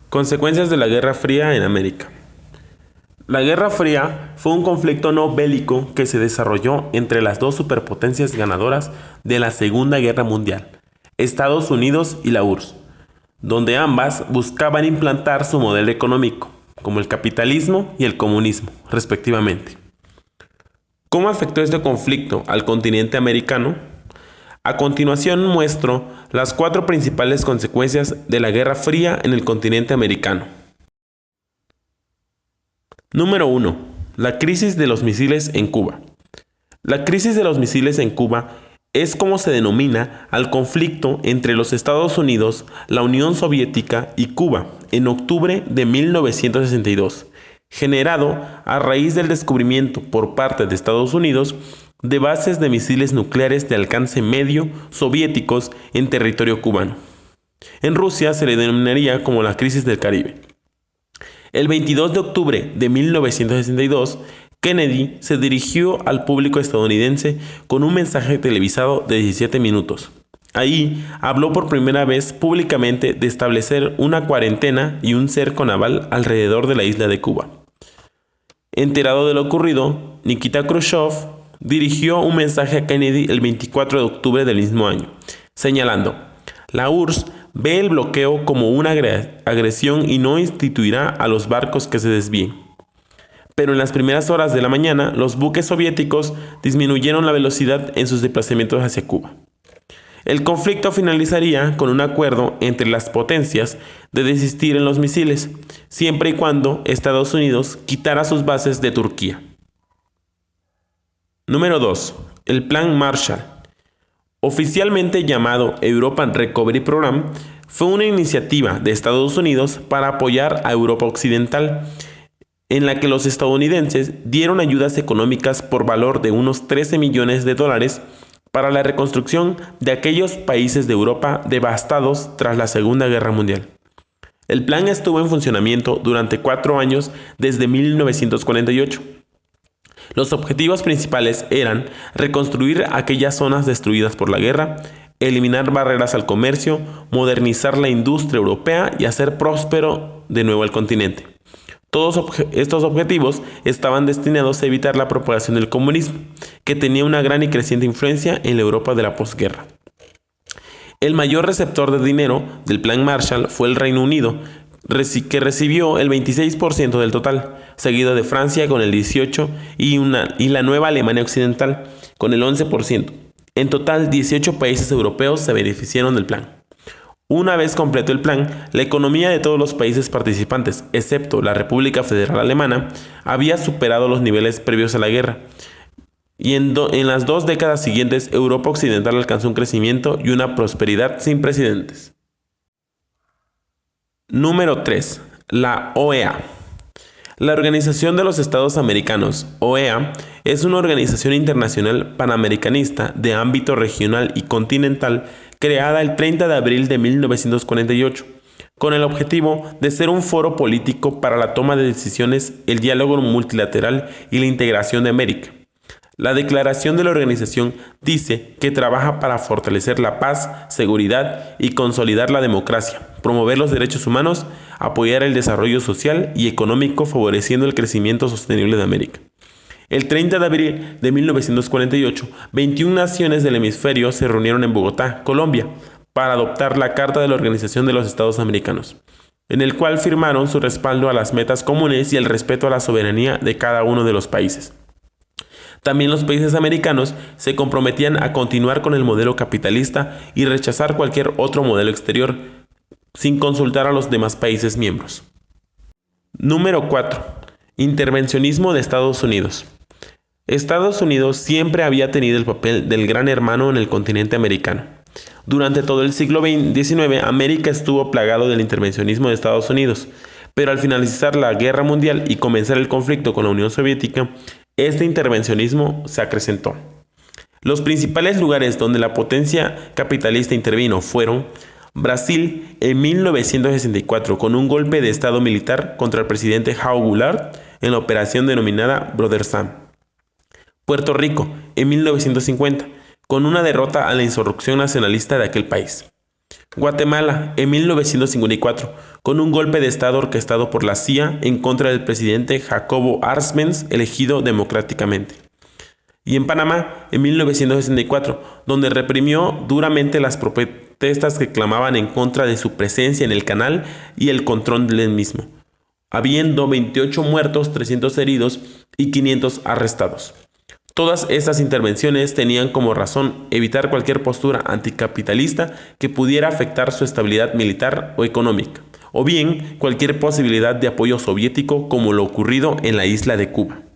Consecuencias de la Guerra Fría en América. La Guerra Fría fue un conflicto no bélico que se desarrolló entre las dos superpotencias ganadoras de la Segunda Guerra Mundial, Estados Unidos y la URSS, donde ambas buscaban implantar su modelo económico, como el capitalismo y el comunismo, respectivamente. ¿Cómo afectó este conflicto al continente americano? A continuación muestro las 4 principales consecuencias de la Guerra Fría en el continente americano. Número 1. La crisis de los misiles en Cuba. La crisis de los misiles en Cuba es como se denomina al conflicto entre los Estados Unidos, la Unión Soviética y Cuba en octubre de 1962, generado a raíz del descubrimiento por parte de Estados Unidos de bases de misiles nucleares de alcance medio soviéticos en territorio cubano. En Rusia se le denominaría como la crisis del Caribe. El 22 de octubre de 1962, Kennedy se dirigió al público estadounidense con un mensaje televisado de 17 minutos. Ahí habló por primera vez públicamente de establecer una cuarentena y un cerco naval alrededor de la isla de Cuba. Enterado de lo ocurrido, Nikita Khrushchev dirigió un mensaje a Kennedy el 24 de octubre del mismo año, señalando: la URSS ve el bloqueo como una agresión y no instituirá a los barcos que se desvíen. Pero en las primeras horas de la mañana, los buques soviéticos disminuyeron la velocidad en sus desplazamientos hacia Cuba. El conflicto finalizaría con un acuerdo entre las potencias de desistir en los misiles, siempre y cuando Estados Unidos quitara sus bases de Turquía. Número 2. El Plan Marshall. Oficialmente llamado European Recovery Program, fue una iniciativa de Estados Unidos para apoyar a Europa Occidental, en la que los estadounidenses dieron ayudas económicas por valor de unos 13 millones de dólares para la reconstrucción de aquellos países de Europa devastados tras la Segunda Guerra Mundial. El plan estuvo en funcionamiento durante 4 años desde 1948. Los objetivos principales eran reconstruir aquellas zonas destruidas por la guerra, eliminar barreras al comercio, modernizar la industria europea y hacer próspero de nuevo el continente. Todos estos objetivos estaban destinados a evitar la propagación del comunismo, que tenía una gran y creciente influencia en la Europa de la posguerra. El mayor receptor de dinero del Plan Marshall fue el Reino Unido, que recibió el 26% del total, seguido de Francia con el 18% y la nueva Alemania Occidental con el 11%. En total, 18 países europeos se beneficiaron del plan. Una vez completo el plan, la economía de todos los países participantes, excepto la República Federal Alemana, había superado los niveles previos a la guerra. Y en las 2 décadas siguientes, Europa Occidental alcanzó un crecimiento y una prosperidad sin precedentes. Número 3. La OEA. La Organización de los Estados Americanos, OEA, es una organización internacional panamericanista de ámbito regional y continental creada el 30 de abril de 1948, con el objetivo de ser un foro político para la toma de decisiones, el diálogo multilateral y la integración de América. La declaración de la organización dice que trabaja para fortalecer la paz, seguridad y consolidar la democracia, promover los derechos humanos, apoyar el desarrollo social y económico favoreciendo el crecimiento sostenible de América. El 30 de abril de 1948, 21 naciones del hemisferio se reunieron en Bogotá, Colombia, para adoptar la Carta de la Organización de los Estados Americanos, en el cual firmaron su respaldo a las metas comunes y el respeto a la soberanía de cada uno de los países. También los países americanos se comprometían a continuar con el modelo capitalista y rechazar cualquier otro modelo exterior, sin consultar a los demás países miembros. Número 4. Intervencionismo de Estados Unidos. Estados Unidos siempre había tenido el papel del gran hermano en el continente americano. Durante todo el siglo XIX, América estuvo plagado del intervencionismo de Estados Unidos, pero al finalizar la Guerra Mundial y comenzar el conflicto con la Unión Soviética, este intervencionismo se acrecentó. Los principales lugares donde la potencia capitalista intervino fueron Brasil en 1964 con un golpe de estado militar contra el presidente João Goulart en la operación denominada Brother Sam. Puerto Rico en 1950 con una derrota a la insurrección nacionalista de aquel país. Guatemala, en 1954, con un golpe de Estado orquestado por la CIA en contra del presidente Jacobo Arbenz, elegido democráticamente. Y en Panamá, en 1964, donde reprimió duramente las protestas que clamaban en contra de su presencia en el canal y el control del mismo, habiendo 28 muertos, 300 heridos y 500 arrestados. Todas estas intervenciones tenían como razón evitar cualquier postura anticapitalista que pudiera afectar su estabilidad militar o económica, o bien cualquier posibilidad de apoyo soviético como lo ocurrido en la isla de Cuba.